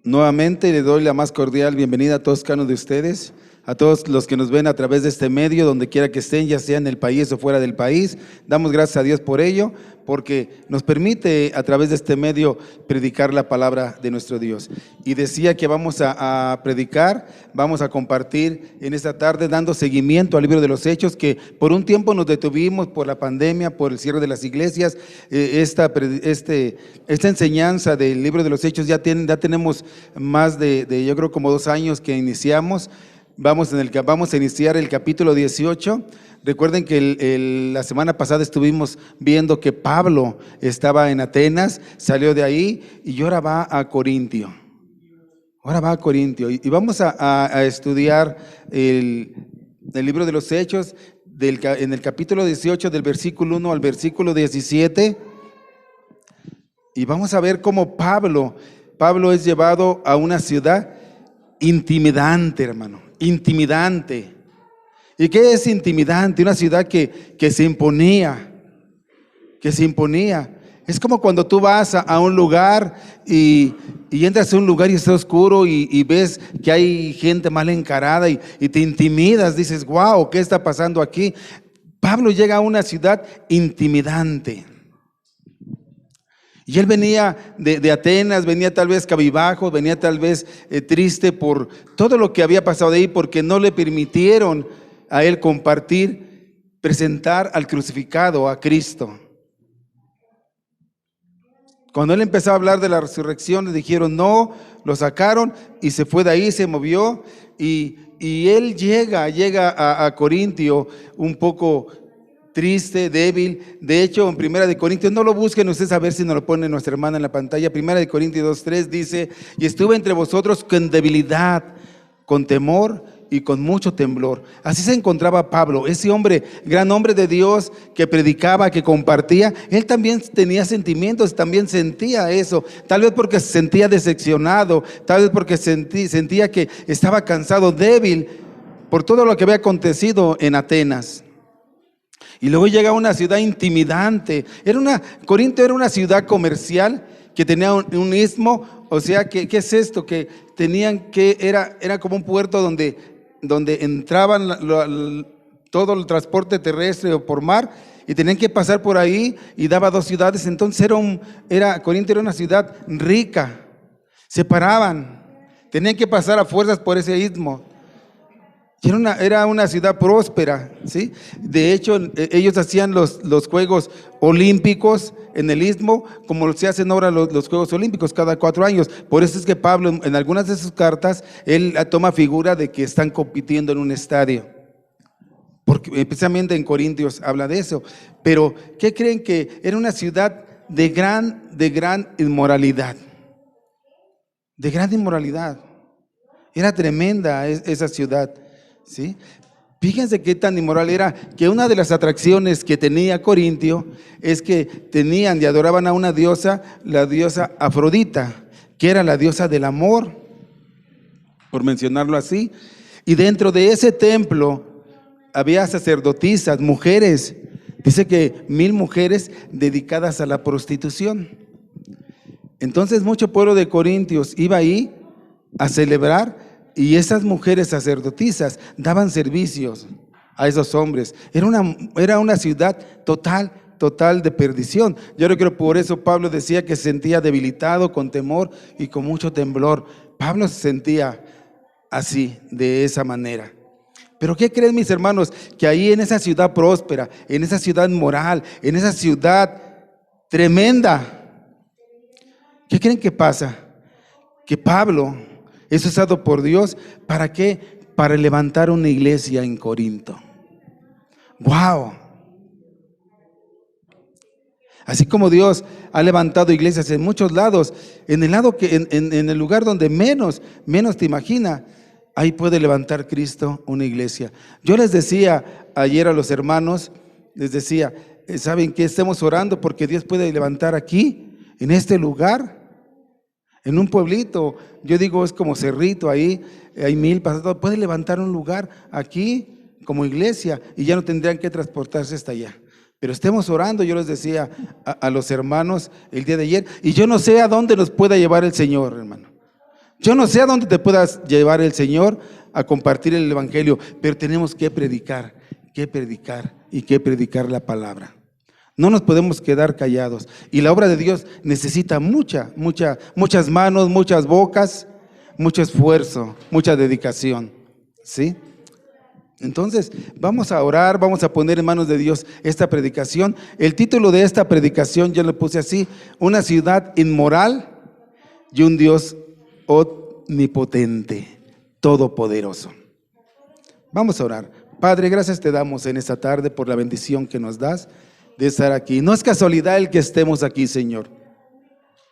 Nuevamente le doy la más cordial bienvenida a todos cada uno de ustedes, a todos los que nos ven a través de este medio, donde quiera que estén, ya sea en el país o fuera del país. Damos gracias a Dios por ello, porque nos permite a través de este medio predicar la palabra de nuestro Dios. Y decía que vamos a predicar, vamos a compartir en esta tarde dando seguimiento al libro de los Hechos, que por un tiempo nos detuvimos por la pandemia, por el cierre de las iglesias. Esta enseñanza del libro de los Hechos ya tenemos más de yo creo como 2 años que iniciamos. Vamos a iniciar el capítulo 18. Recuerden que la semana pasada estuvimos viendo que Pablo estaba en Atenas, salió de ahí y ahora va a Corintio. Y vamos a estudiar el libro de los Hechos en el capítulo 18, del versículo 1 al versículo 17. Y vamos a ver cómo Pablo es llevado a una ciudad intimidante, hermano. Intimidante. ¿Y qué es intimidante? Una ciudad que se imponía. Es como cuando tú vas a un lugar y entras a un lugar y está oscuro y ves que hay gente mal encarada y te intimidas, dices, wow, ¿qué está pasando aquí? Pablo llega a una ciudad intimidante. Y él venía de Atenas, venía tal vez cabizbajo, venía tal vez triste por todo lo que había pasado de ahí, porque no le permitieron a él presentar al crucificado, a Cristo. Cuando él empezó a hablar de la resurrección, le dijeron no, lo sacaron y se fue de ahí, se movió y él llega a Corintio un poco triste, débil. De hecho, en Primera de Corintios, no lo busquen ustedes, a ver si nos lo pone nuestra hermana en la pantalla. Primera de Corintios 2:3 dice: y estuve entre vosotros con debilidad, con temor y con mucho temblor. Así se encontraba Pablo, ese hombre, gran hombre de Dios, que predicaba, que compartía. Él también tenía sentimientos, también sentía eso, tal vez porque se sentía decepcionado, tal vez porque sentía que estaba cansado, débil por todo lo que había acontecido en Atenas. Y luego llega a una ciudad intimidante. Corinto era una ciudad comercial que tenía un istmo. O sea, ¿qué es esto? Que era como un puerto donde entraban todo el transporte terrestre o por mar, y tenían que pasar por ahí, y daba 2 ciudades. Entonces Corinto era una ciudad rica. Se paraban, tenían que pasar a fuerzas por ese istmo. Era una ciudad próspera, ¿sí? De hecho, ellos hacían los Juegos Olímpicos en el Istmo, como se hacen ahora los Juegos Olímpicos cada 4 años. Por eso es que Pablo, en algunas de sus cartas, él toma figura de que están compitiendo en un estadio. Porque especialmente en Corintios habla de eso. Pero, ¿qué creen? Que era una ciudad de gran inmoralidad. De gran inmoralidad. Era tremenda esa ciudad. ¿Sí? Fíjense qué tan inmoral era, que una de las atracciones que tenía Corintio es que tenían y adoraban a una diosa, la diosa Afrodita, que era la diosa del amor, por mencionarlo así. Y dentro de ese templo había sacerdotisas, mujeres, dice que 1000 mujeres dedicadas a la prostitución. Entonces mucho pueblo de Corintios iba ahí a celebrar, y esas mujeres sacerdotisas daban servicios a esos hombres. Era una ciudad total de perdición. Yo creo que por eso Pablo decía que se sentía debilitado, con temor y con mucho temblor. Pablo se sentía así, de esa manera. Pero ¿qué creen, mis hermanos? Que ahí en esa ciudad próspera, en esa ciudad moral, en esa ciudad tremenda, ¿qué creen que pasa? Que Pablo es usado por Dios, ¿para qué? Para levantar una iglesia en Corinto. ¡Wow! Así como Dios ha levantado iglesias en muchos lados, en el lugar donde menos te imagina, ahí puede levantar Cristo una iglesia. Yo les decía ayer a los hermanos, ¿saben qué? Estemos orando porque Dios puede levantar aquí, en este lugar, en un pueblito. Yo digo, es como Cerrito, ahí hay Milpas, puede levantar un lugar aquí como iglesia y ya no tendrían que transportarse hasta allá. Pero estemos orando. Yo les decía a los hermanos el día de ayer, y yo no sé a dónde nos pueda llevar el Señor, hermano. Yo no sé a dónde te puedas llevar el Señor a compartir el Evangelio, pero tenemos que predicar y que predicar la palabra. No nos podemos quedar callados. Y la obra de Dios necesita muchas manos, muchas bocas, mucho esfuerzo, mucha dedicación. ¿Sí? Entonces, vamos a orar, vamos a poner en manos de Dios esta predicación. El título de esta predicación yo le puse así: una ciudad inmoral y un Dios omnipotente, todopoderoso. Vamos a orar. Padre, gracias te damos en esta tarde por la bendición que nos das de estar aquí. No es casualidad el que estemos aquí, Señor,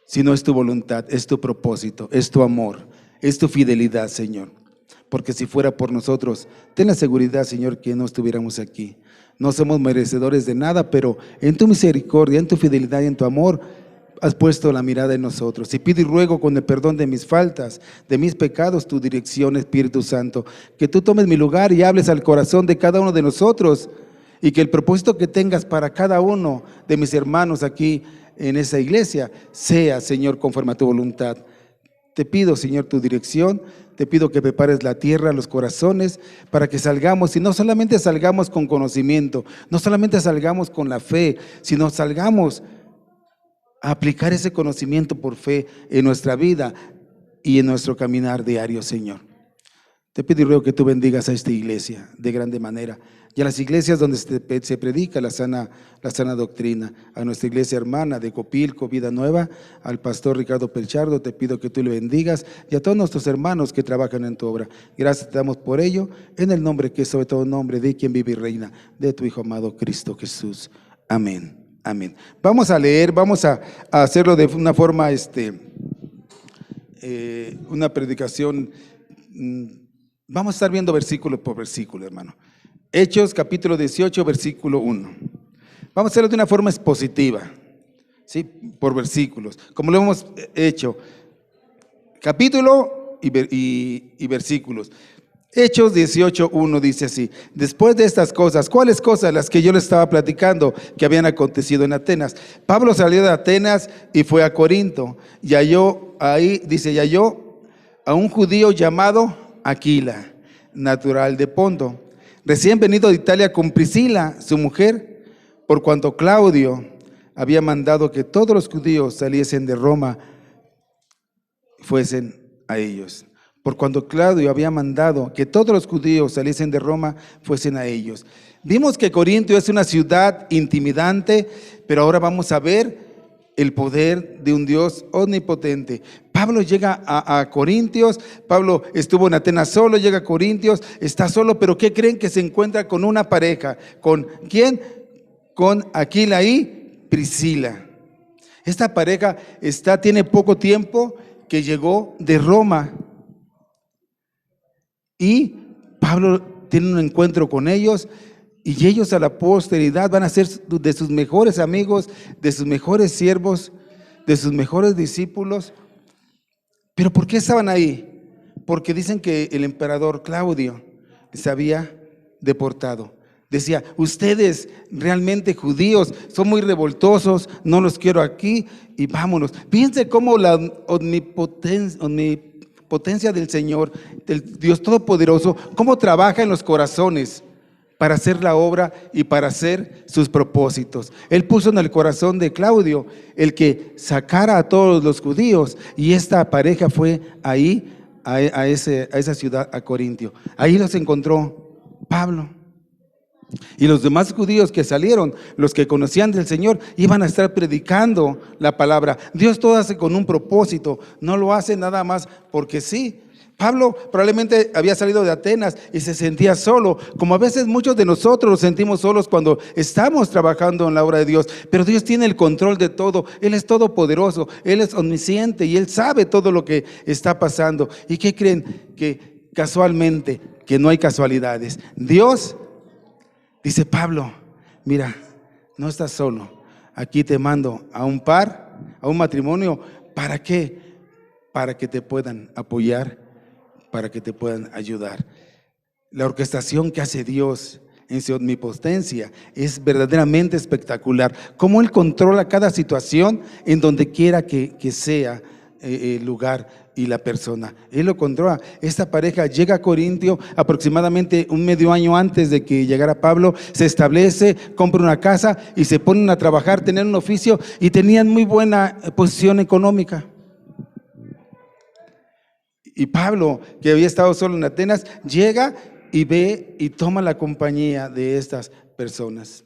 sino es tu voluntad, es tu propósito, es tu amor, es tu fidelidad, Señor. Porque si fuera por nosotros, ten la seguridad, Señor, que no estuviéramos aquí. No somos merecedores de nada, pero en tu misericordia, en tu fidelidad y en tu amor, has puesto la mirada en nosotros. Y pido y ruego con el perdón de mis faltas, de mis pecados, tu dirección, Espíritu Santo. Que tú tomes mi lugar y hables al corazón de cada uno de nosotros. Y que el propósito que tengas para cada uno de mis hermanos aquí en esa iglesia sea, Señor, conforme a tu voluntad. Te pido, Señor, tu dirección. Te pido que prepares la tierra, los corazones, para que salgamos, y no solamente salgamos con conocimiento, no solamente salgamos con la fe, sino salgamos a aplicar ese conocimiento por fe en nuestra vida y en nuestro caminar diario, Señor. Te pido y ruego que tú bendigas a esta iglesia de grande manera, y a las iglesias donde se predica la sana doctrina, a nuestra iglesia hermana de Copilco, Vida Nueva, al pastor Ricardo Pelchardo, te pido que tú le bendigas, y a todos nuestros hermanos que trabajan en tu obra. Gracias te damos por ello, en el nombre que es sobre todo nombre de quien vive y reina, de tu Hijo amado Cristo Jesús. Amén. Amén. Vamos a leer, vamos a hacerlo de una forma, una predicación. Vamos a estar viendo versículo por versículo, hermano. Hechos capítulo 18, versículo 1. Vamos a hacerlo de una forma expositiva, ¿sí? Por versículos, como lo hemos hecho, capítulo y versículos. Hechos 18:1 dice así: después de estas cosas, ¿cuáles cosas? Las que yo les estaba platicando que habían acontecido en Atenas. Pablo salió de Atenas y fue a Corinto, y halló ahí, dice, y halló a un judío llamado Aquila, natural de Ponto, recién venido de Italia con Priscila, su mujer, por cuanto Claudio había mandado que todos los judíos saliesen de Roma, fuesen a ellos. Por cuando Claudio había mandado que todos los judíos saliesen de Roma, fuesen a ellos. Vimos que Corinto es una ciudad intimidante, pero ahora vamos a ver el poder de un Dios omnipotente. Pablo llega a Corintios. Pablo estuvo en Atenas solo, llega a Corintios, está solo, pero ¿qué creen? Que se encuentra con una pareja. ¿Con quién? Con Aquila y Priscila. Esta pareja tiene poco tiempo que llegó de Roma, y Pablo tiene un encuentro con ellos, y ellos a la posteridad van a ser de sus mejores amigos, de sus mejores siervos, de sus mejores discípulos. ¿Pero por qué estaban ahí? Porque dicen que el emperador Claudio les había deportado. Decía: ustedes realmente judíos son muy revoltosos, no los quiero aquí y vámonos. Fíjense cómo la omnipotencia del Señor, del Dios Todopoderoso, cómo trabaja en los corazones para hacer la obra y para hacer sus propósitos. Él puso en el corazón de Claudio el que sacara a todos los judíos, y esta pareja fue ahí a esa ciudad, a Corintio. Ahí los encontró Pablo. Y los demás judíos que salieron, los que conocían del Señor, iban a estar predicando la palabra. Dios todo hace con un propósito, no lo hace nada más porque sí. Pablo probablemente había salido de Atenas y se sentía solo, como a veces muchos de nosotros nos sentimos solos cuando estamos trabajando en la obra de Dios. Pero Dios tiene el control de todo. Él es todopoderoso, Él es omnisciente y Él sabe todo lo que está pasando. ¿Y qué creen? Que casualmente, que no hay casualidades. Dios dice: Pablo, mira, no estás solo. Aquí te mando a un par, a un matrimonio. ¿Para qué? Para que te puedan apoyar, para que te puedan ayudar. La orquestación que hace Dios en su omnipotencia es verdaderamente espectacular. Cómo Él controla cada situación en donde quiera que sea el lugar y la persona. Él lo controla. Esta pareja llega a Corintio aproximadamente un medio año antes de que llegara Pablo, se establece, compra una casa y se ponen a trabajar, tener un oficio y tenían muy buena posición económica. Y Pablo, que había estado solo en Atenas, llega y ve y toma la compañía de estas personas.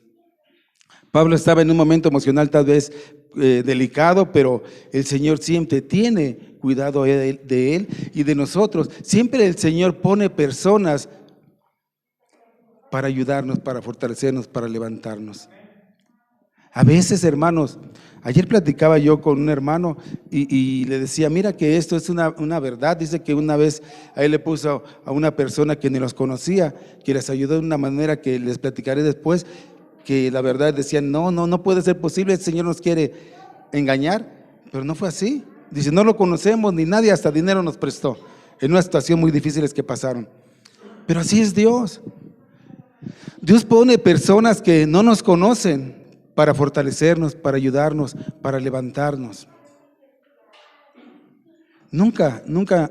Pablo estaba en un momento emocional tal vez delicado, pero el Señor siempre tiene cuidado de él y de nosotros. Siempre el Señor pone personas para ayudarnos, para fortalecernos, para levantarnos. A veces, hermanos, ayer platicaba yo con un hermano y le decía, mira que esto es una verdad. Dice que una vez a él le puso a una persona que ni los conocía, que les ayudó de una manera que les platicaré después, que la verdad decían, no puede ser posible, el Señor nos quiere engañar, pero no fue así. Dice, no lo conocemos ni nadie, hasta dinero nos prestó, en una situación muy difícil que pasaron. Pero así es Dios. Dios pone personas que no nos conocen para fortalecernos, para ayudarnos, para levantarnos. Nunca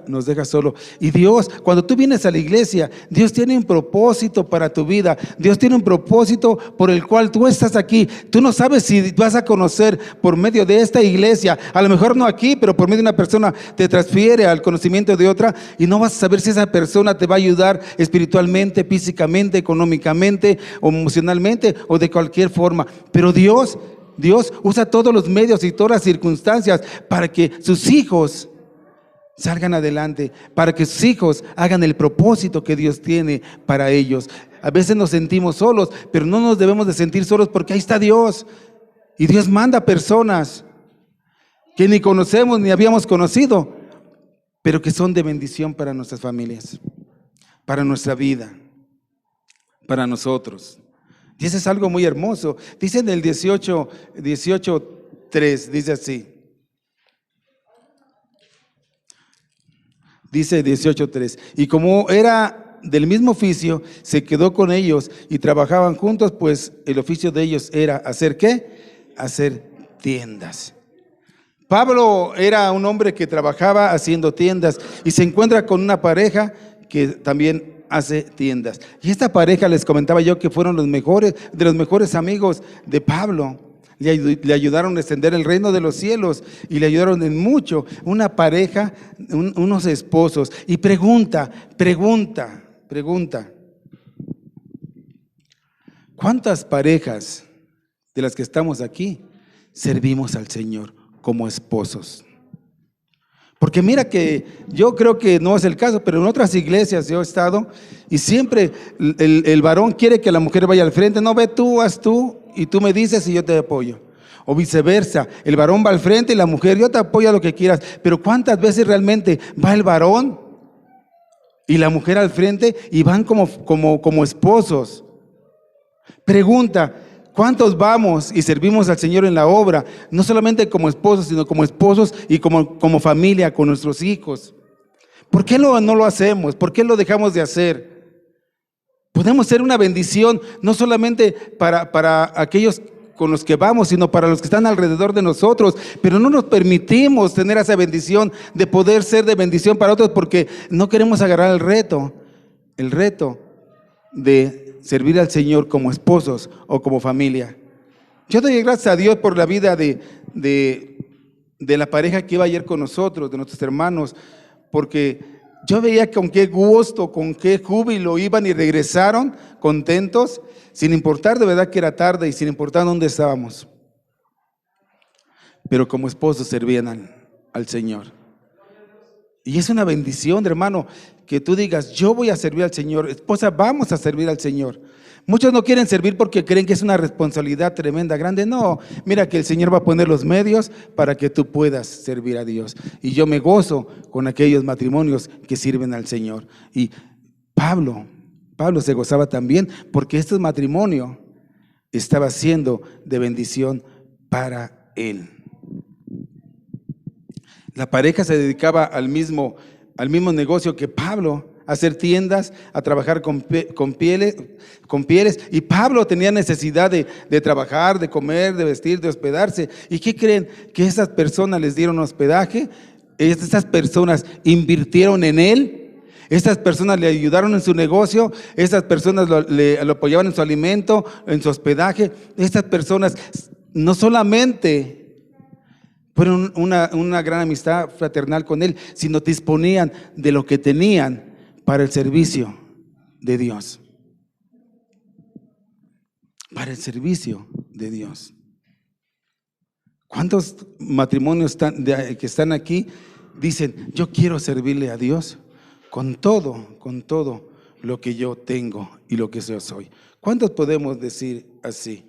nos deja solo. Y Dios, cuando tú vienes a la iglesia, Dios tiene un propósito para tu vida. Dios tiene un propósito por el cual tú estás aquí. Tú no sabes si vas a conocer por medio de esta iglesia, a lo mejor no aquí, pero por medio de una persona te transfiere al conocimiento de otra y no vas a saber si esa persona te va a ayudar espiritualmente, físicamente, económicamente, o emocionalmente o de cualquier forma. Pero Dios usa todos los medios y todas las circunstancias para que sus hijos salgan adelante, para que sus hijos hagan el propósito que Dios tiene para ellos. A veces nos sentimos solos, pero no nos debemos de sentir solos porque ahí está Dios. Y Dios manda personas que ni conocemos ni habíamos conocido, pero que son de bendición para nuestras familias, para nuestra vida, para nosotros. Y eso es algo muy hermoso. Dice en el 18:3, dice así. Dice 18:3, y como era del mismo oficio, se quedó con ellos y trabajaban juntos, pues el oficio de ellos era ¿hacer qué? Hacer tiendas. Pablo era un hombre que trabajaba haciendo tiendas y se encuentra con una pareja que también hace tiendas. Y esta pareja, les comentaba yo, que fueron de los mejores amigos de Pablo. Le ayudaron a extender el reino de los cielos y le ayudaron en mucho. Una pareja, unos esposos. Y pregunta, ¿cuántas parejas de las que estamos aquí servimos al Señor como esposos? Porque mira que yo creo que no es el caso, pero en otras iglesias yo he estado y siempre el varón quiere que la mujer vaya al frente. No, ve tú, haz tú y tú me dices y yo te apoyo. O viceversa, el varón va al frente y la mujer, yo te apoyo a lo que quieras. Pero ¿cuántas veces realmente va el varón y la mujer al frente y van como esposos? Pregunta, ¿cuántos vamos y servimos al Señor en la obra? No solamente como esposos, sino como esposos y como familia, con nuestros hijos. ¿Por qué no lo hacemos? ¿Por qué lo dejamos de hacer? Podemos ser una bendición, no solamente para aquellos con los que vamos, sino para los que están alrededor de nosotros, pero no nos permitimos tener esa bendición de poder ser de bendición para otros porque no queremos agarrar el reto de servir al Señor como esposos o como familia. Yo doy gracias a Dios por la vida de la pareja que iba ayer con nosotros, de nuestros hermanos, porque yo veía con qué gusto, con qué júbilo iban y regresaron contentos, sin importar de verdad que era tarde y sin importar dónde estábamos. Pero como esposos servían al Señor. Y es una bendición, hermano, que tú digas, yo voy a servir al Señor. Esposa, vamos a servir al Señor. Muchos no quieren servir porque creen que es una responsabilidad tremenda, grande. No, mira que el Señor va a poner los medios para que tú puedas servir a Dios. Y yo me gozo con aquellos matrimonios que sirven al Señor. Y Pablo se gozaba también porque este matrimonio estaba siendo de bendición para él. La pareja se dedicaba al mismo negocio que Pablo, a hacer tiendas, a trabajar con pieles, y Pablo tenía necesidad de trabajar, de comer, de vestir, de hospedarse. ¿Y qué creen? Que esas personas les dieron hospedaje, Estas personas invirtieron en él. Estas personas le ayudaron en su negocio. Estas personas lo apoyaban en su alimento, en su hospedaje. Estas personas no solamente fueron una gran amistad fraternal con él, sino disponían de lo que tenían para el servicio de Dios. Para el servicio de Dios. ¿Cuántos matrimonios que están aquí dicen, yo quiero servirle a Dios con todo lo que yo tengo y lo que yo soy? ¿Cuántos podemos decir así?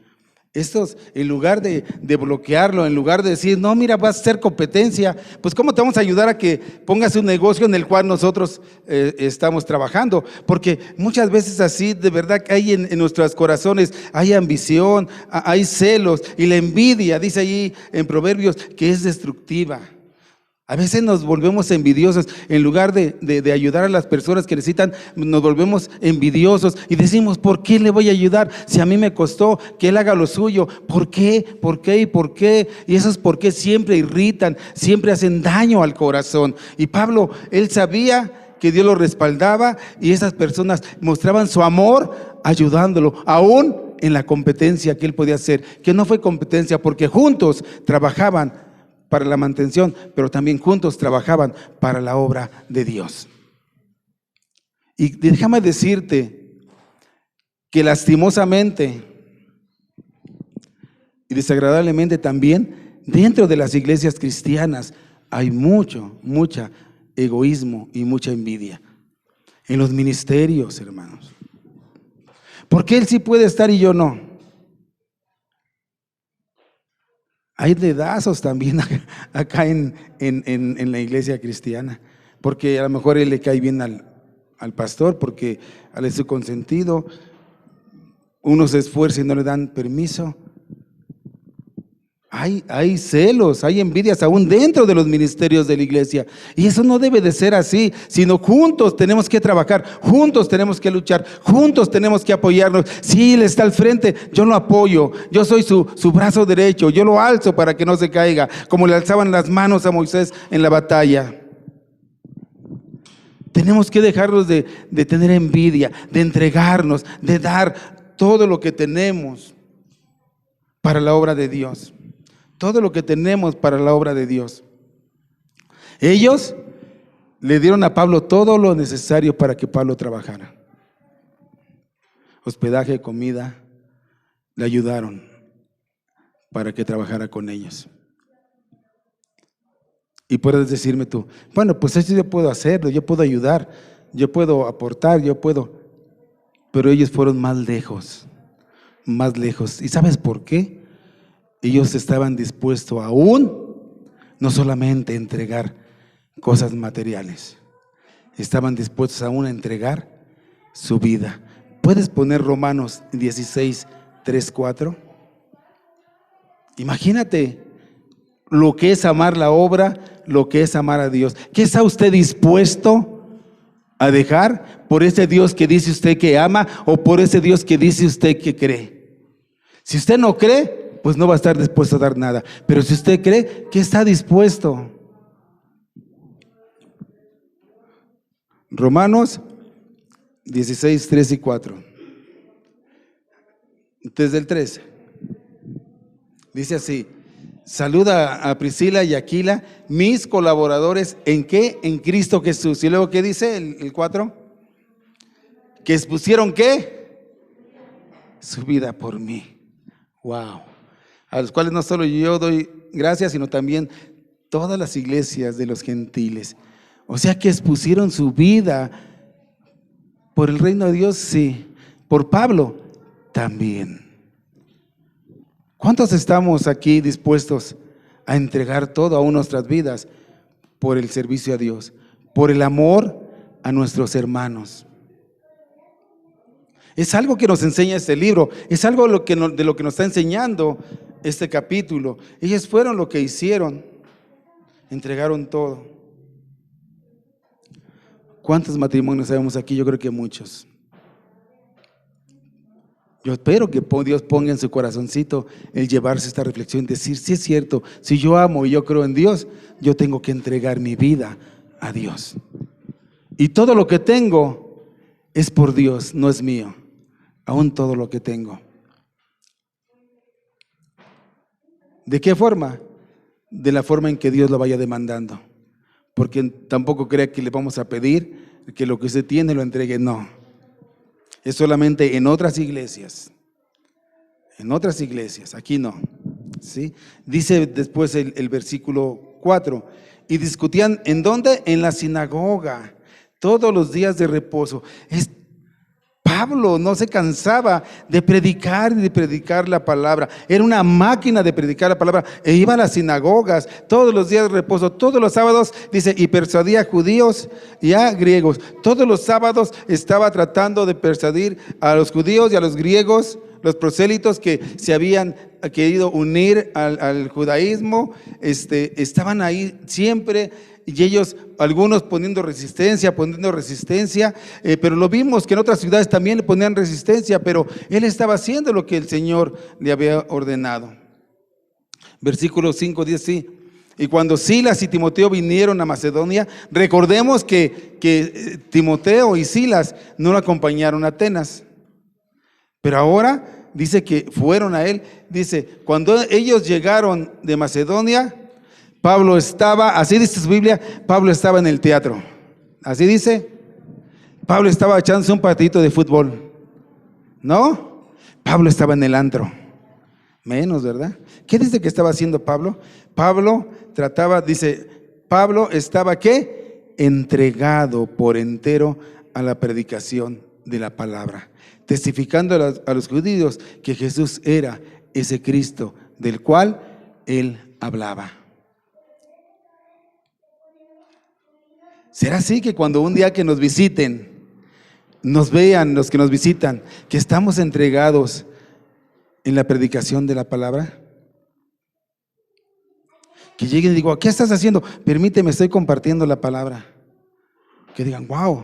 Estos, en lugar de bloquearlo, en lugar de decir, no, mira, vas a ser competencia, pues ¿cómo te vamos a ayudar a que pongas un negocio en el cual nosotros estamos trabajando? Porque muchas veces así, de verdad que hay en nuestros corazones, hay ambición, hay celos, y la envidia, dice allí en Proverbios, que es destructiva. A veces nos volvemos envidiosos. En lugar de ayudar a las personas que necesitan, nos volvemos envidiosos y decimos, ¿por qué le voy a ayudar? Si a mí me costó que él haga lo suyo. ¿Por qué? ¿Por qué? ¿Y por qué? Y esos por qué siempre irritan, siempre hacen daño al corazón. Y Pablo, él sabía que Dios lo respaldaba, y esas personas mostraban su amor ayudándolo, aún en la competencia que él podía hacer, que no fue competencia, porque juntos trabajaban para la mantención, pero también juntos trabajaban para la obra de Dios. Y déjame decirte que lastimosamente y desagradablemente también dentro de las iglesias cristianas hay mucha egoísmo y mucha envidia. En los ministerios, hermanos. ¿Por qué él sí puede estar y yo no? Hay dedazos también acá en la iglesia cristiana, porque a lo mejor él le cae bien al pastor, porque él es su consentido. Uno se esfuerza y no le dan permiso. Hay celos, hay envidias aún dentro de los ministerios de la iglesia, y eso no debe de ser así, sino juntos tenemos que trabajar, juntos tenemos que luchar, juntos tenemos que apoyarnos. Si él está al frente, yo lo apoyo, yo soy su brazo derecho, yo lo alzo para que no se caiga, como le alzaban las manos a Moisés en la batalla. Tenemos que dejarnos de tener envidia, de entregarnos, de dar todo lo que tenemos para la obra de Dios. Todo lo que tenemos para la obra de Dios. Ellos le dieron a Pablo todo lo necesario para que Pablo trabajara. Hospedaje, comida, le ayudaron para que trabajara con ellos. Y puedes decirme tú, bueno, pues eso yo puedo hacerlo, yo puedo ayudar, yo puedo aportar, yo puedo. Pero ellos fueron más lejos, más lejos. ¿Y sabes por qué? Ellos estaban dispuestos aún, no solamente a entregar cosas materiales, estaban dispuestos aún a entregar su vida. ¿Puedes poner Romanos 16, 3, 4? Imagínate lo que es amar la obra, lo que es amar a Dios. ¿Qué está usted dispuesto a dejar por ese Dios que dice usted que ama, o por ese Dios que dice usted que cree? Si usted no cree, pues no va a estar dispuesto a dar nada. Pero si usted cree, ¿qué está dispuesto? Romanos 16, 3 y 4. Desde el 3. Dice así: saluda a Priscila y Aquila, mis colaboradores, ¿en qué? En Cristo Jesús. Y luego, ¿qué dice el 4? Que expusieron, ¿qué? Su vida por mí. Wow. A los cuales no solo yo doy gracias, sino también todas las iglesias de los gentiles. O sea que expusieron su vida por el reino de Dios, sí. Por Pablo, también. ¿Cuántos estamos aquí dispuestos a entregar todo aún nuestras vidas por el servicio a Dios, por el amor a nuestros hermanos? Es algo que nos enseña este libro, es algo de lo que nos está enseñando este capítulo. Ellos fueron lo que hicieron, entregaron todo. ¿Cuántos matrimonios sabemos aquí? Yo creo que muchos. Yo espero que Dios ponga en su corazoncito el llevarse esta reflexión, decir, sí es cierto, si yo amo y yo creo en Dios, yo tengo que entregar mi vida a Dios. Y todo lo que tengo es por Dios, no es mío. Aún todo lo que tengo. ¿De qué forma? De la forma en que Dios lo vaya demandando. Porque tampoco crea que le vamos a pedir que lo que usted tiene lo entregue, no. Es solamente en otras iglesias. En otras iglesias, aquí no. ¿Sí? Dice después el versículo 4, y discutían, ¿en dónde? En la sinagoga, todos los días de reposo. Pablo no se cansaba de predicar la palabra. Era una máquina de predicar la palabra. E iba a las sinagogas todos los días de reposo, todos los sábados, dice, y persuadía a judíos y a griegos. Todos los sábados estaba tratando de persuadir a los judíos y a los griegos, los prosélitos que se habían querido unir al judaísmo. Estaban ahí siempre. Y ellos, algunos poniendo resistencia, pero lo vimos que en otras ciudades también le ponían resistencia, pero él estaba haciendo lo que el Señor le había ordenado. Versículo 5 dice así, y cuando Silas y Timoteo vinieron a Macedonia, recordemos que Timoteo y Silas no lo acompañaron a Atenas, pero ahora dice que fueron a él. Dice, cuando ellos llegaron de Macedonia, Pablo estaba, así dice su Biblia, Pablo estaba en el teatro. Así dice, Pablo estaba echándose un partidito de fútbol. ¿No? Pablo estaba en el antro. Menos, ¿verdad? ¿Qué dice que estaba haciendo Pablo? Pablo trataba, dice, Pablo estaba, ¿qué? Entregado por entero a la predicación de la palabra, testificando a los judíos que Jesús era ese Cristo del cual él hablaba. ¿Será así que cuando un día que nos visiten, nos vean los que nos visitan, que estamos entregados en la predicación de la palabra? Que lleguen y digo, ¿qué estás haciendo? Permíteme, estoy compartiendo la palabra. Que digan, wow.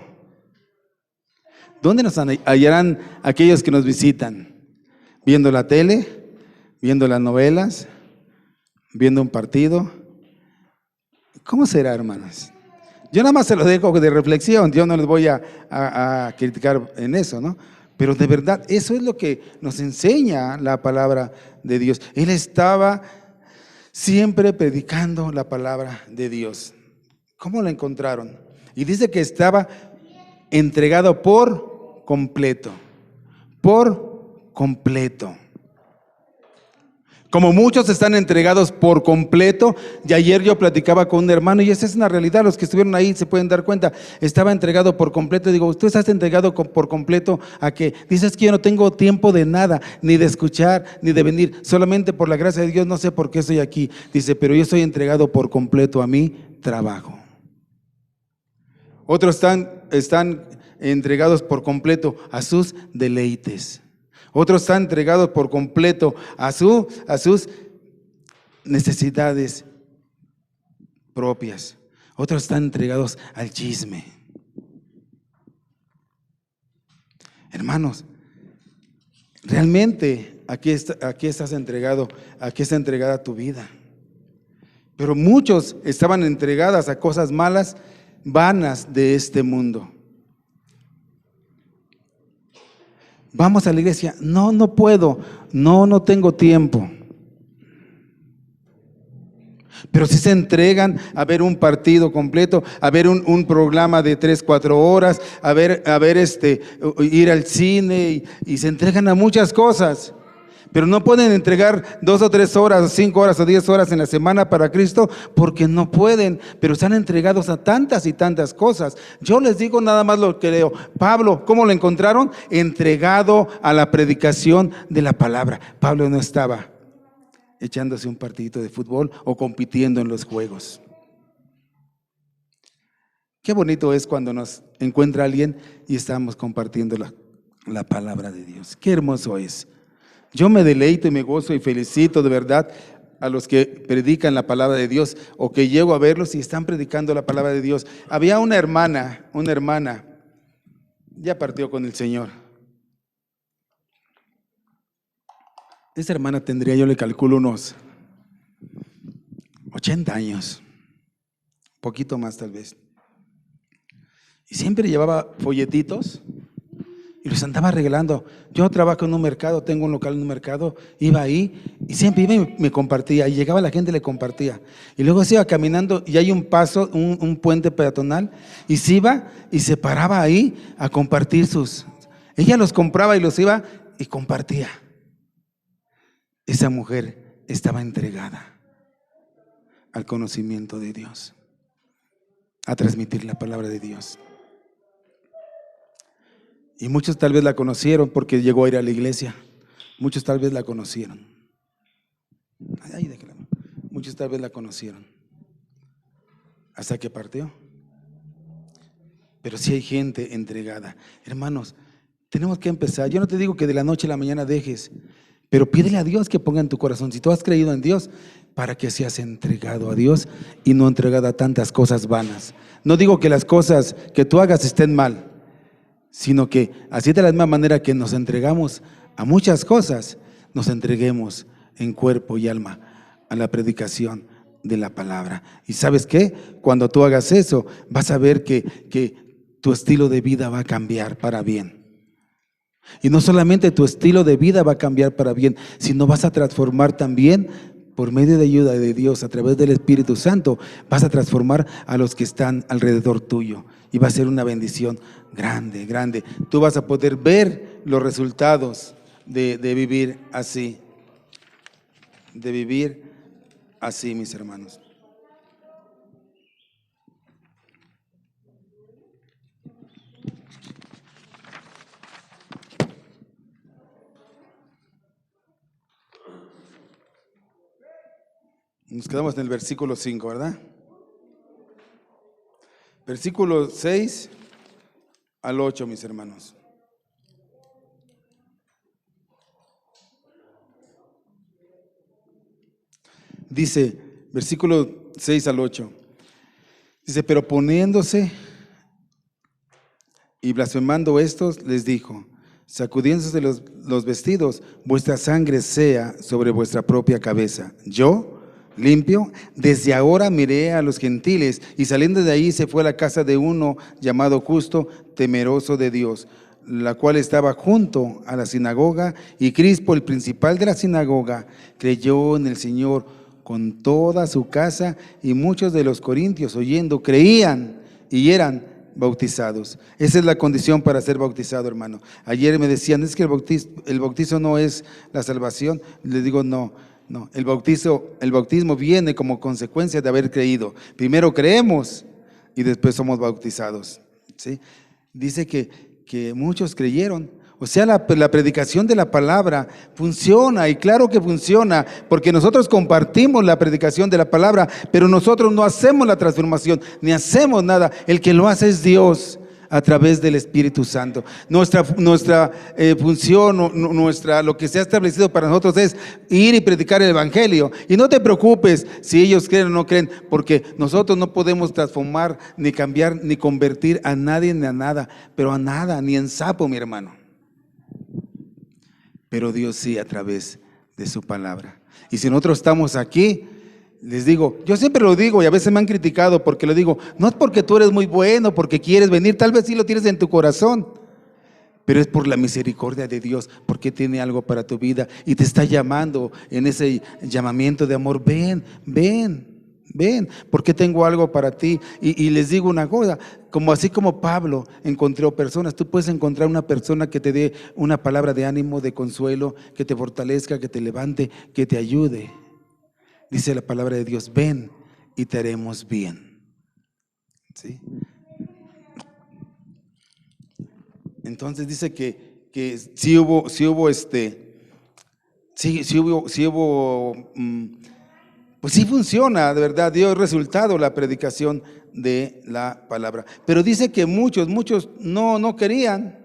¿Dónde nos hallarán aquellos que nos visitan? ¿Viendo la tele? ¿Viendo las novelas? ¿Viendo un partido? ¿Cómo será, hermanos? Yo nada más se lo dejo de reflexión, yo no les voy a criticar en eso, ¿no? Pero de verdad, eso es lo que nos enseña la palabra de Dios. Él estaba siempre predicando la palabra de Dios. ¿Cómo lo encontraron? Y dice que estaba entregado por completo. Por completo. Como muchos están entregados por completo, y ayer yo platicaba con un hermano, y esa es una realidad, los que estuvieron ahí se pueden dar cuenta, estaba entregado por completo. Digo, ¿tú estás entregado por completo a qué? Dices que yo no tengo tiempo de nada, ni de escuchar, ni de venir, solamente por la gracia de Dios, no sé por qué estoy aquí. Dice, pero yo estoy entregado por completo a mi trabajo. Otros están entregados por completo a sus deleites. Otros están entregados por completo a sus necesidades propias. Otros están entregados al chisme. Hermanos, realmente ¿a qué estás entregado? ¿A qué está entregada tu vida? Pero muchos estaban entregadas a cosas malas, vanas de este mundo. Vamos a la iglesia, no puedo, no tengo tiempo. Pero si se entregan a ver un partido completo, a ver un programa de 3-4 horas, a ver ir al cine, y se entregan a muchas cosas. Pero no pueden entregar 2 o 3 horas, o 5 horas o 10 horas en la semana para Cristo, porque no pueden, pero están entregados a tantas y tantas cosas. Yo les digo nada más lo que leo. Pablo, ¿cómo lo encontraron? Entregado a la predicación de la palabra. Pablo no estaba echándose un partidito de fútbol o compitiendo en los juegos. Qué bonito es cuando nos encuentra alguien y estamos compartiendo la palabra de Dios. Qué hermoso es. Yo me deleito y me gozo y felicito de verdad a los que predican la palabra de Dios, o que llego a verlos y están predicando la palabra de Dios. Había una hermana, ya partió con el Señor. Esa hermana tendría, yo le calculo, unos 80 años, poquito más tal vez. Y siempre llevaba folletitos y los andaba regalando. Yo trabajo en un mercado, tengo un local en un mercado, iba ahí y siempre iba y me compartía. Y llegaba la gente y le compartía. Y luego se iba caminando y hay un paso, un puente peatonal, y se iba y se paraba ahí a compartir sus. Ella los compraba y los iba y compartía. Esa mujer estaba entregada al conocimiento de Dios, a transmitir la palabra de Dios. Y muchos tal vez la conocieron porque llegó a ir a la iglesia. Muchos tal vez la conocieron. Muchos tal vez la conocieron hasta que partió. Pero sí hay gente entregada. Hermanos, tenemos que empezar. Yo no te digo que de la noche a la mañana dejes, pero pídele a Dios que ponga en tu corazón, si tú has creído en Dios, para que seas entregado a Dios y no entregado a tantas cosas vanas. No digo que las cosas que tú hagas estén mal, sino que así de la misma manera que nos entregamos a muchas cosas, nos entreguemos en cuerpo y alma a la predicación de la palabra. ¿Y sabes qué? Cuando tú hagas eso, vas a ver que tu estilo de vida va a cambiar para bien. Y no solamente tu estilo de vida va a cambiar para bien, sino vas a transformar también, por medio de ayuda de Dios, a través del Espíritu Santo, vas a transformar a los que están alrededor tuyo. Y va a ser una bendición grande, grande. Tú vas a poder ver los resultados de vivir así. De vivir así, mis hermanos. Nos quedamos en el versículo 5, ¿verdad? Versículo 6 al 8, mis hermanos. Dice, versículo 6 al 8. Dice, pero poniéndose y blasfemando estos, les dijo, sacudiéndose los vestidos, vuestra sangre sea sobre vuestra propia cabeza. Yo, limpio, desde ahora miré a los gentiles. Y saliendo de ahí se fue a la casa de uno llamado Justo, temeroso de Dios, la cual estaba junto a la sinagoga. Y Crispo, el principal de la sinagoga, creyó en el Señor con toda su casa, y muchos de los corintios, oyendo, creían y eran bautizados. Esa es la condición para ser bautizado, hermano. Ayer me decían, es que el bautizo no es la salvación. Les digo, no, el bautismo viene como consecuencia de haber creído. Primero creemos y después somos bautizados, ¿sí? Dice que muchos creyeron. O sea, la predicación de la palabra funciona, y claro que funciona, porque nosotros compartimos la predicación de la palabra, pero nosotros no hacemos la transformación, ni hacemos nada. El que lo hace es Dios a través del Espíritu Santo. Nuestra función, lo que se ha establecido para nosotros es ir y predicar el Evangelio. Y no te preocupes si ellos creen o no creen, porque nosotros no podemos transformar, ni cambiar, ni convertir a nadie ni a nada, pero a nada, ni en sapo, mi hermano. Pero Dios sí, a través de su palabra. Y si nosotros estamos aquí, les digo, yo siempre lo digo, y a veces me han criticado porque lo digo, no es porque tú eres muy bueno, porque quieres venir, tal vez sí lo tienes en tu corazón, pero es por la misericordia de Dios, porque tiene algo para tu vida y te está llamando en ese llamamiento de amor. Ven, porque tengo algo para ti. Y les digo una cosa, así como Pablo encontró personas, tú puedes encontrar una persona que te dé una palabra de ánimo, de consuelo, que te fortalezca, que te levante, que te ayude. Dice la palabra de Dios, ven y te haremos bien, ¿sí? Entonces dice que sí hubo pues sí funciona, de verdad, dio resultado la predicación de la palabra. Pero dice que muchos no querían.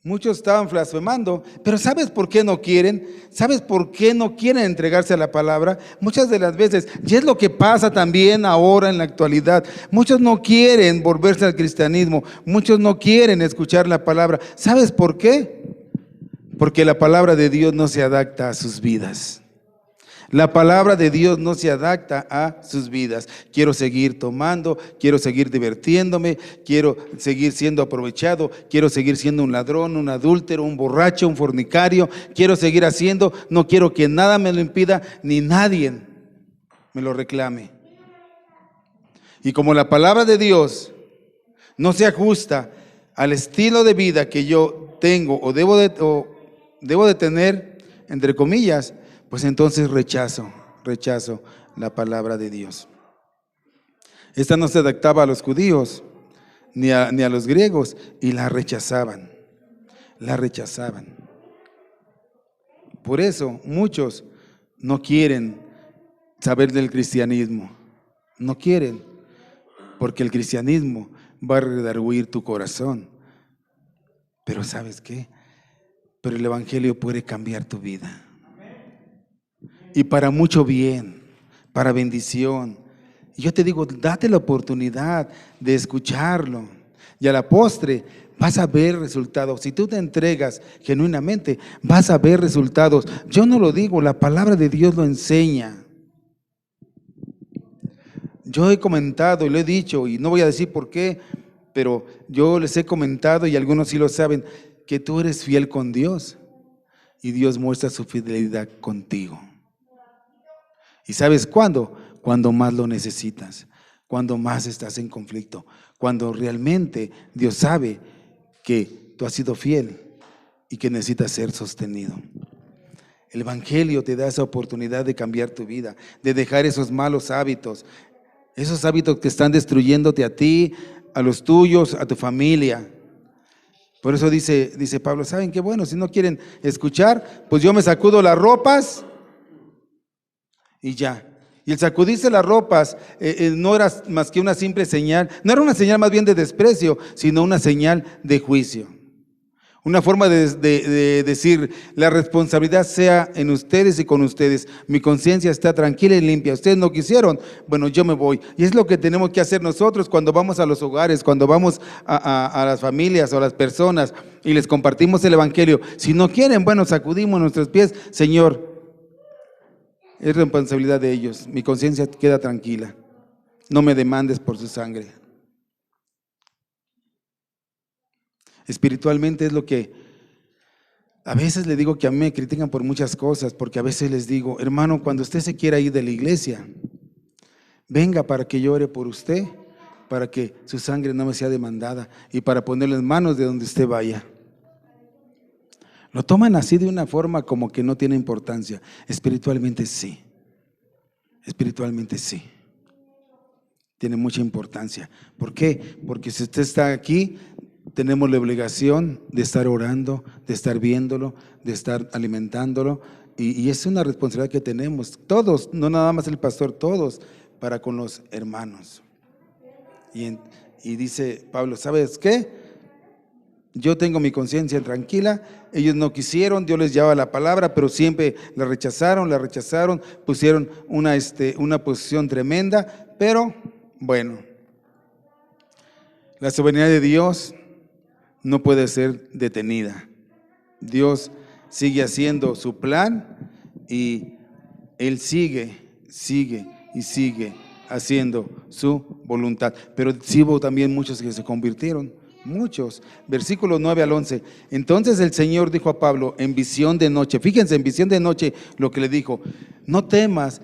Muchos estaban blasfemando, pero ¿sabes por qué no quieren? ¿Sabes por qué no quieren entregarse a la palabra? Muchas de las veces, y es lo que pasa también ahora en la actualidad, muchos no quieren volverse al cristianismo, muchos no quieren escuchar la palabra. ¿Sabes por qué? porque la palabra de Dios no se adapta a sus vidas. La palabra de Dios no se adapta a sus vidas. Quiero seguir tomando, quiero seguir divirtiéndome, quiero seguir siendo aprovechado, quiero seguir siendo un ladrón, un adúltero, un borracho, un fornicario, quiero seguir haciendo, no quiero que nada me lo impida, ni nadie me lo reclame. Y como la palabra de Dios no se ajusta al estilo de vida que yo tengo o debo de tener, entre comillas, pues entonces rechazo la palabra de Dios. Esta no se adaptaba a los judíos ni a los griegos y la rechazaban. Por eso muchos no quieren saber del cristianismo, no quieren, porque el cristianismo va a redarguir tu corazón. Pero ¿sabes qué? Pero el evangelio puede cambiar tu vida. Y para mucho bien, para bendición. Y yo te digo, date la oportunidad de escucharlo. Y a la postre vas a ver resultados. Si tú te entregas genuinamente, vas a ver resultados. Yo no lo digo, la palabra de Dios lo enseña. Yo he comentado y lo he dicho, y no voy a decir por qué, pero yo les he comentado, y algunos sí lo saben, que tú eres fiel con Dios. Y Dios muestra su fidelidad contigo. ¿Y sabes cuándo? Cuando más lo necesitas, cuando más estás en conflicto, cuando realmente Dios sabe que tú has sido fiel y que necesitas ser sostenido. El evangelio te da esa oportunidad de cambiar tu vida, de dejar esos malos hábitos, esos hábitos que están destruyéndote a ti, a los tuyos, a tu familia. Por eso dice Pablo, ¿saben qué? Bueno, si no quieren escuchar, pues yo me sacudo las ropas y ya. Y el sacudirse las ropas no era más que una simple señal, no era una señal más bien de desprecio, sino una señal de juicio. Una forma de decir, la responsabilidad sea en ustedes y con ustedes. Mi conciencia está tranquila y limpia. Ustedes no quisieron, bueno, yo me voy. Y es lo que tenemos que hacer nosotros cuando vamos a los hogares, cuando vamos a las familias o a las personas y les compartimos el evangelio. Si no quieren, bueno, sacudimos nuestros pies. Señor, es responsabilidad de ellos. Mi conciencia queda tranquila. No me demandes por su sangre. Espiritualmente es lo que a veces le digo, que a mí me critican por muchas cosas, porque a veces les digo, hermano, cuando usted se quiera ir de la iglesia, venga para que yo ore por usted, para que su sangre no me sea demandada y para ponerle en manos de donde usted vaya. Lo toman así de una forma como que no tiene importancia. Espiritualmente sí. Espiritualmente sí. Tiene mucha importancia. ¿Por qué? Porque si usted está aquí, tenemos la obligación de estar orando, de estar viéndolo, de estar alimentándolo. Y es una responsabilidad que tenemos todos, no nada más el pastor, todos, para con los hermanos. Y dice Pablo, ¿sabes qué? Yo tengo mi conciencia tranquila, ellos no quisieron, Dios les llevaba la palabra, pero siempre la rechazaron, pusieron una posición tremenda, pero bueno, la soberanía de Dios no puede ser detenida. Dios sigue haciendo su plan y Él sigue haciendo su voluntad. Pero sí hubo también muchos que se convirtieron. Muchos. Versículos 9 al 11. Entonces el Señor dijo a Pablo en visión de noche, fíjense, en visión de noche lo que le dijo, no temas,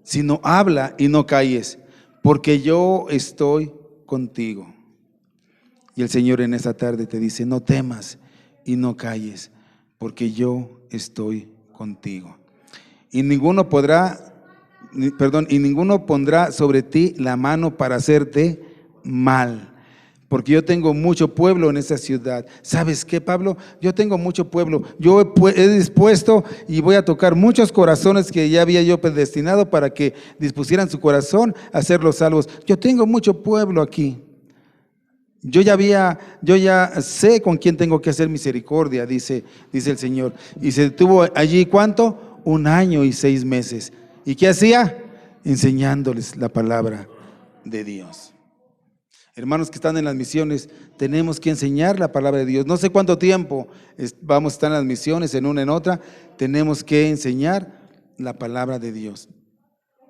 sino habla y no calles, porque yo estoy contigo. Y el Señor en esta tarde te dice, no temas y no calles, porque yo estoy contigo. Y ninguno pondrá sobre ti la mano para hacerte mal. Porque yo tengo mucho pueblo en esta ciudad. ¿Sabes qué, Pablo? Yo tengo mucho pueblo. Yo he dispuesto y voy a tocar muchos corazones que ya había yo predestinado para que dispusieran su corazón a ser los salvos. Yo tengo mucho pueblo aquí. Yo ya sé con quién tengo que hacer misericordia, dice el Señor. Y se detuvo allí, ¿cuánto? 1 año y 6 meses. ¿Y qué hacía? Enseñándoles la palabra de Dios. Hermanos que están en las misiones, tenemos que enseñar la palabra de Dios. No sé cuánto tiempo vamos a estar en las misiones, en una en otra, tenemos que enseñar la palabra de Dios.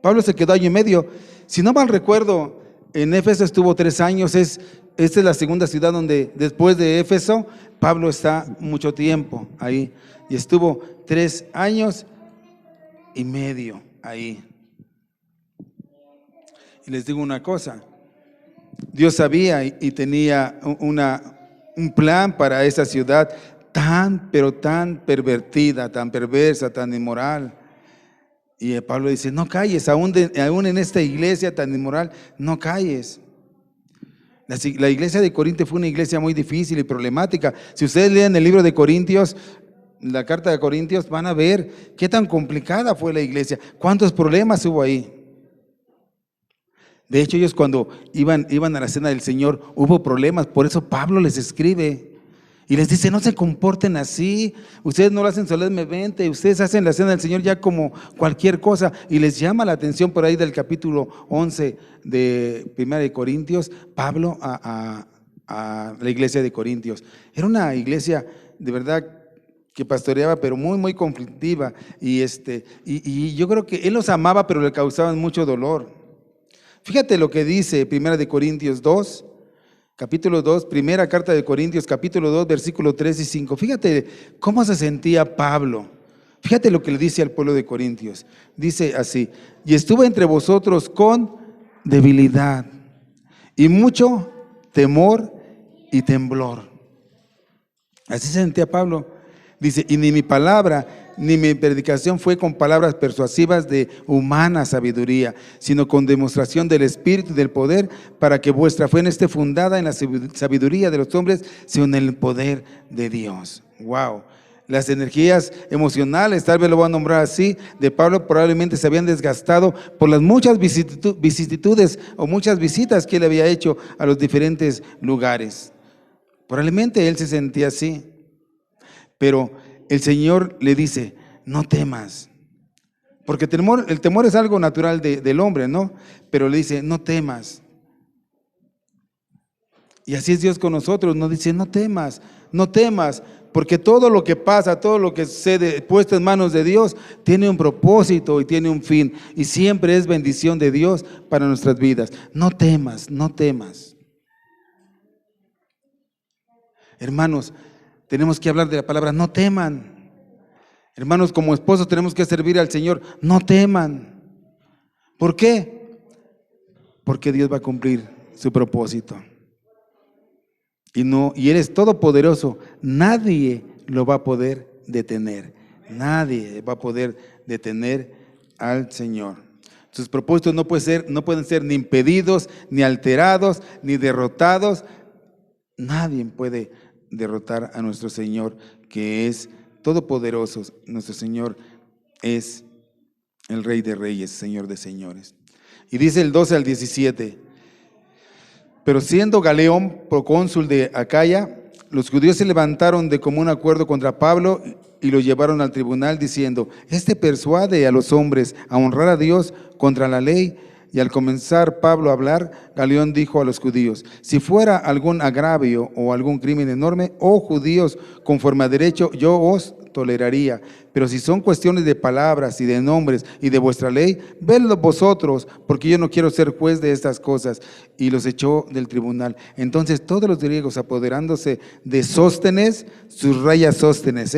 Pablo se quedó año y medio. Si no mal recuerdo, en Éfeso estuvo 3 años. Esta es la segunda ciudad donde después de Éfeso, Pablo está mucho tiempo ahí. Y estuvo 3 años y medio ahí. Y les digo una cosa. Dios sabía y tenía un plan para esa ciudad pero tan pervertida, tan perversa, tan inmoral. Y Pablo dice, no calles, aún en esta iglesia tan inmoral, no calles. La iglesia de Corinto fue una iglesia muy difícil y problemática. Si ustedes leen el libro de Corintios, la carta de Corintios, van a ver qué tan complicada fue la iglesia, cuántos problemas hubo ahí. De hecho, ellos cuando iban a la cena del Señor, hubo problemas, por eso Pablo les escribe y les dice, no se comporten así, ustedes no lo hacen solemnemente, ustedes hacen la cena del Señor ya como cualquier cosa, y les llama la atención por ahí del capítulo 11 de 1 de Corintios, Pablo a la iglesia de Corintios. Era una iglesia de verdad que pastoreaba, pero muy, muy conflictiva, y yo creo que él los amaba, pero le causaban mucho dolor. Fíjate lo que dice 1 de Corintios 2, capítulo 2, primera carta de Corintios, capítulo 2, versículo 3 y 5. Fíjate cómo se sentía Pablo. Fíjate lo que le dice al pueblo de Corintios. Dice así, y estuve entre vosotros con debilidad y mucho temor y temblor. Así se sentía Pablo. Dice, y ni mi palabra ni mi predicación fue con palabras persuasivas de humana sabiduría, sino con demostración del Espíritu y del poder, para que vuestra fe no esté fundada en la sabiduría de los hombres, sino en el poder de Dios. Wow. Las energías emocionales, tal vez lo voy a nombrar así, de Pablo probablemente se habían desgastado por las muchas vicisitudes o muchas visitas que él había hecho a los diferentes lugares. Probablemente él se sentía así. Pero el Señor le dice, no temas, porque el temor es algo natural del hombre, ¿no? Pero le dice, no temas. Y así es Dios con nosotros, nos dice, no temas, no temas, porque todo lo que pasa, todo lo que sucede puesto en manos de Dios, tiene un propósito y tiene un fin, y siempre es bendición de Dios para nuestras vidas. No temas, no temas. Hermanos, tenemos que hablar de la palabra, no teman. Hermanos, como esposos tenemos que servir al Señor, no teman. ¿Por qué? Porque Dios va a cumplir su propósito. Y Él es todopoderoso, nadie lo va a poder detener. Nadie va a poder detener al Señor. Sus propósitos no pueden ser ni impedidos, ni alterados, ni derrotados. Nadie puede derrotar a nuestro Señor, que es todopoderoso. Nuestro Señor es el Rey de Reyes, Señor de Señores. Y dice el 12 al 17, pero siendo Galeón procónsul de Acaya, los judíos se levantaron de común acuerdo contra Pablo y lo llevaron al tribunal diciendo, este persuade a los hombres a honrar a Dios contra la ley. Y al comenzar Pablo a hablar, Galeón dijo a los judíos, si fuera algún agravio o algún crimen enorme, oh judíos, conforme a derecho, yo os toleraría. Pero si son cuestiones de palabras y de nombres y de vuestra ley, vedlo vosotros, porque yo no quiero ser juez de estas cosas. Y los echó del tribunal. Entonces todos los griegos, apoderándose de Sóstenes, subraya Sóstenes,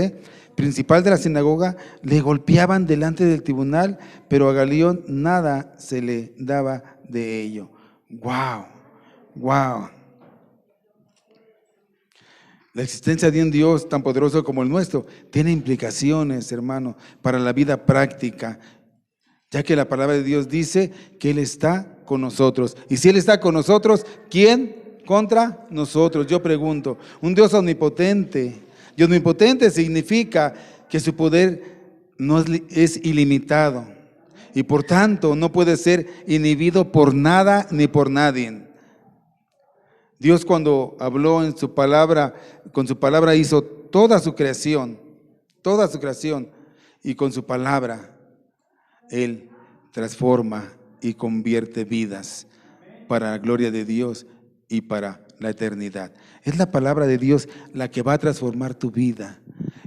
principal de la sinagoga, le golpeaban delante del tribunal, pero a Galeón nada se le daba de ello. ¡Wow! ¡Wow! La existencia de un Dios tan poderoso como el nuestro tiene implicaciones, hermano, para la vida práctica, ya que la palabra de Dios dice que Él está con nosotros. Y si Él está con nosotros, ¿quién contra nosotros? Yo pregunto, un Dios omnipotente. Y omnipotente significa que su poder no es ilimitado y por tanto no puede ser inhibido por nada ni por nadie. Dios cuando habló en su palabra, con su palabra hizo toda su creación, y con su palabra Él transforma y convierte vidas para la gloria de Dios y para la eternidad. Es la palabra de Dios la que va a transformar tu vida.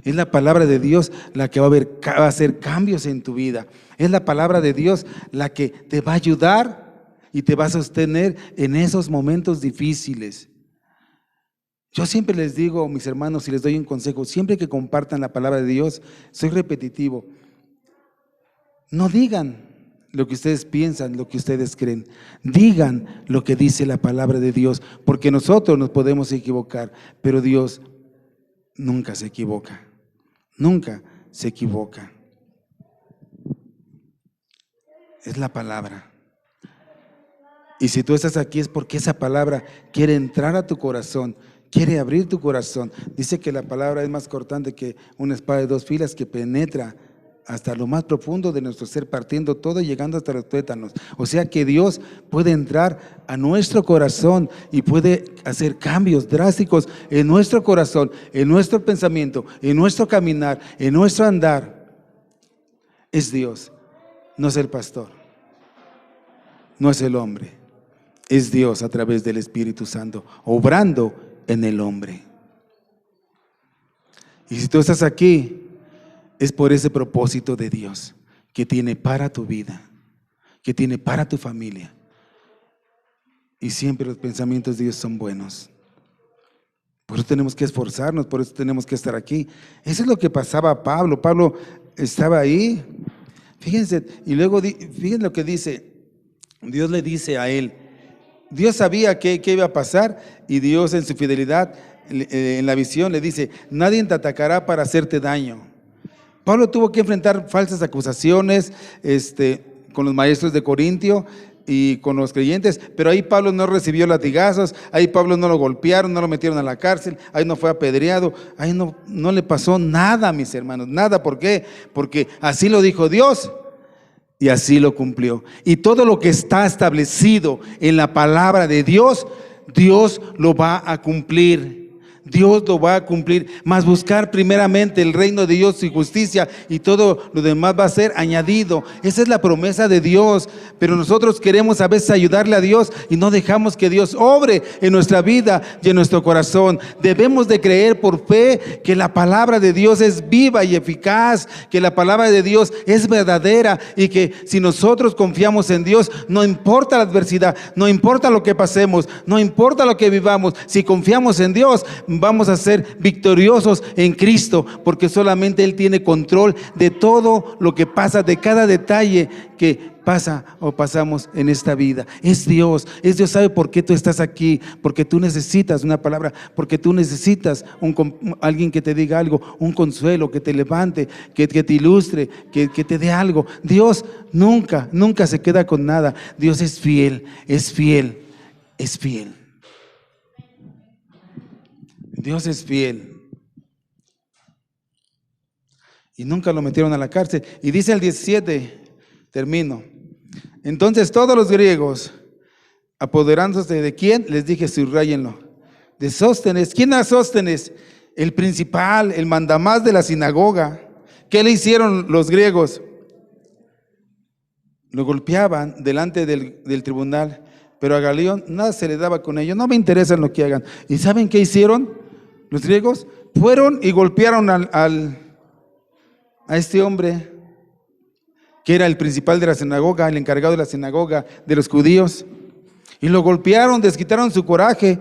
Es la palabra de Dios la que va a hacer cambios en tu vida. Es la palabra de Dios la que te va a ayudar y te va a sostener en esos momentos difíciles. Yo siempre les digo, mis hermanos, y les doy un consejo, siempre que compartan la palabra de Dios, soy repetitivo, no digan lo que ustedes piensan, lo que ustedes creen, digan lo que dice la palabra de Dios, porque nosotros nos podemos equivocar, pero Dios nunca se equivoca, nunca se equivoca. Es la palabra. Y si tú estás aquí es porque esa palabra quiere entrar a tu corazón, quiere abrir tu corazón. Dice que la palabra es más cortante que una espada de dos filos que penetra hasta lo más profundo de nuestro ser, partiendo todo y llegando hasta los tuétanos. O sea que Dios puede entrar a nuestro corazón y puede hacer cambios drásticos en nuestro corazón, en nuestro pensamiento, en nuestro caminar, en nuestro andar. Es Dios, no es el pastor, no es el hombre. Es Dios a través del Espíritu Santo, obrando en el hombre. Y si tú estás aquí, es por ese propósito de Dios que tiene para tu vida, que tiene para tu familia. Y siempre los pensamientos de Dios son buenos. Por eso tenemos que esforzarnos, por eso tenemos que estar aquí. Eso es lo que pasaba a Pablo. Pablo estaba ahí. Fíjense, y luego fíjense lo que dice. Dios le dice a él. Dios sabía qué iba a pasar y Dios en su fidelidad en la visión le dice: nadie te atacará para hacerte daño. Pablo tuvo que enfrentar falsas acusaciones con los maestros de Corintio y con los creyentes, pero ahí Pablo no recibió latigazos, ahí Pablo no lo golpearon, no lo metieron a la cárcel, ahí no fue apedreado, ahí no le pasó nada, mis hermanos, nada. ¿Por qué? Porque así lo dijo Dios. Y así lo cumplió. Y todo lo que está establecido en la palabra de Dios, Dios lo va a cumplir. Dios lo va a cumplir. Mas buscar primeramente el reino de Dios y justicia, y todo lo demás va a ser añadido. Esa es la promesa de Dios. Pero nosotros queremos a veces ayudarle a Dios y no dejamos que Dios obre en nuestra vida y en nuestro corazón. Debemos de creer por fe que la palabra de Dios es viva y eficaz, que la palabra de Dios es verdadera, y que si nosotros confiamos en Dios, no importa la adversidad, no importa lo que pasemos, no importa lo que vivamos, si confiamos en Dios, vamos a ser victoriosos en Cristo, porque solamente Él tiene control de todo lo que pasa, de cada detalle que pasa o pasamos en esta vida. Es Dios, sabe por qué tú estás aquí, porque tú necesitas una palabra, porque tú necesitas alguien que te diga algo, un consuelo, que te levante, que te ilustre, que te dé algo. Dios nunca se queda con nada. Dios es fiel, es fiel, es fiel. Dios es fiel. Y nunca lo metieron a la cárcel. Y dice el 17, termino. Entonces todos los griegos, apoderándose de quién, les dije, subrayenlo, de Sóstenes. ¿Quién era Sóstenes? El principal, el mandamás de la sinagoga. ¿Qué le hicieron los griegos? Lo golpeaban delante del tribunal, pero a Galión nada se le daba con ello. No me interesa lo que hagan. ¿Y saben qué hicieron los griegos? Fueron y golpearon a este hombre, que era el principal de la sinagoga, el encargado de la sinagoga de los judíos, y lo golpearon, desquitaron su coraje.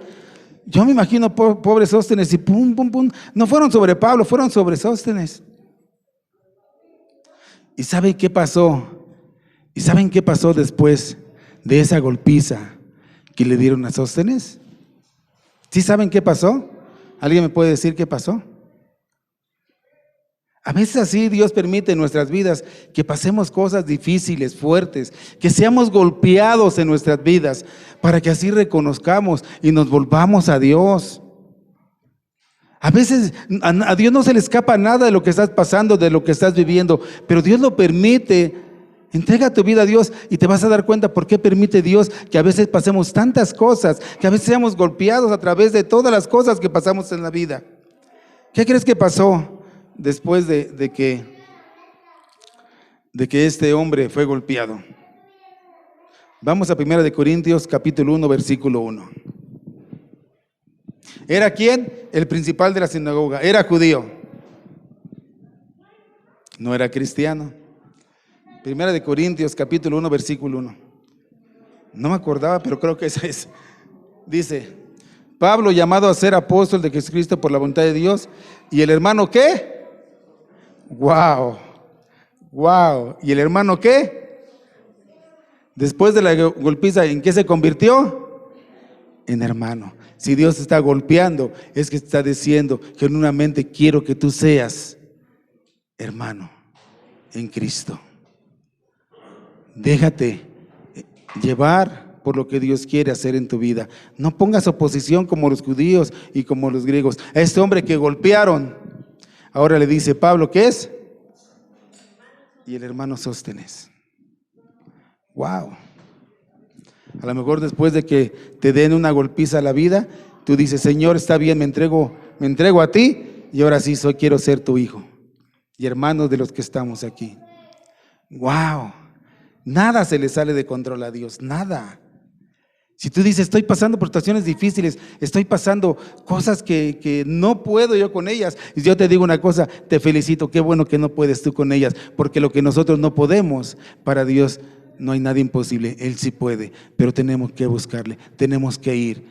Yo me imagino pobre Sóstenes, y pum, pum, pum. No fueron sobre Pablo, fueron sobre Sóstenes. ¿Y saben qué pasó? ¿Y saben qué pasó después de esa golpiza que le dieron a Sóstenes? ¿Sí saben qué pasó? ¿Alguien me puede decir qué pasó? A veces así Dios permite en nuestras vidas que pasemos cosas difíciles, fuertes, que seamos golpeados en nuestras vidas, para que así reconozcamos y nos volvamos a Dios. A veces a Dios no se le escapa nada de lo que estás pasando, de lo que estás viviendo, pero Dios lo permite. Entrega tu vida a Dios y te vas a dar cuenta por qué permite Dios que a veces pasemos tantas cosas, que a veces seamos golpeados a través de todas las cosas que pasamos en la vida. ¿Qué crees que pasó después de que este hombre fue golpeado? Vamos a 1 Corintios capítulo 1, versículo 1. ¿Era quién? El principal de la sinagoga. Era judío. No era cristiano. Primera de Corintios, capítulo 1, versículo 1. No me acordaba, pero creo que esa es. Dice, Pablo, llamado a ser apóstol de Jesucristo por la voluntad de Dios. ¿Y el hermano qué? Wow. Wow. ¿Y el hermano qué? Después de la golpiza, ¿en qué se convirtió? En hermano. Si Dios está golpeando, es que está diciendo, genuinamente quiero que tú seas hermano en Cristo. Déjate llevar por lo que Dios quiere hacer en tu vida. No pongas oposición como los judíos y como los griegos. A este hombre que golpearon, ahora le dice Pablo, ¿qué es? Y el hermano Sóstenes. Wow. A lo mejor después de que te den una golpiza a la vida, tú dices, Señor, está bien, me entrego a ti y ahora sí quiero ser tu hijo y hermanos de los que estamos aquí. Wow. Nada se le sale de control a Dios, nada. Si tú dices, estoy pasando por situaciones difíciles, estoy pasando cosas que no puedo yo con ellas, y yo te digo una cosa, te felicito, qué bueno que no puedes tú con ellas, porque lo que nosotros no podemos, para Dios no hay nada imposible, Él sí puede, pero tenemos que buscarle, tenemos que ir,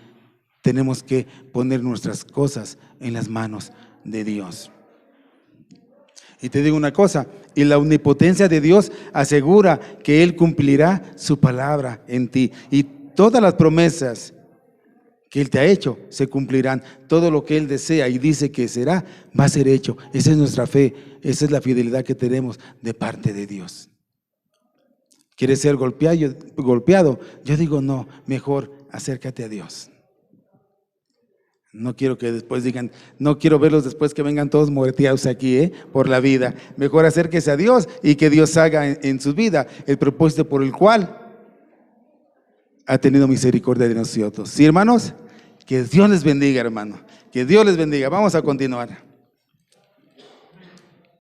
tenemos que poner nuestras cosas en las manos de Dios. Y te digo una cosa, y la omnipotencia de Dios asegura que Él cumplirá su palabra en ti, y todas las promesas que Él te ha hecho se cumplirán. Todo lo que Él desea y dice que será, va a ser hecho. Esa es nuestra fe, esa es la fidelidad que tenemos de parte de Dios. ¿Quieres ser golpeado? Yo digo no, mejor acércate a Dios. No quiero que después digan, no quiero verlos después que vengan todos moreteados aquí, por la vida. Mejor acérquese a Dios y que Dios haga en su vida el propósito por el cual ha tenido misericordia de nosotros. ¿Sí, hermanos? Que Dios les bendiga, hermano. Que Dios les bendiga. Vamos a continuar.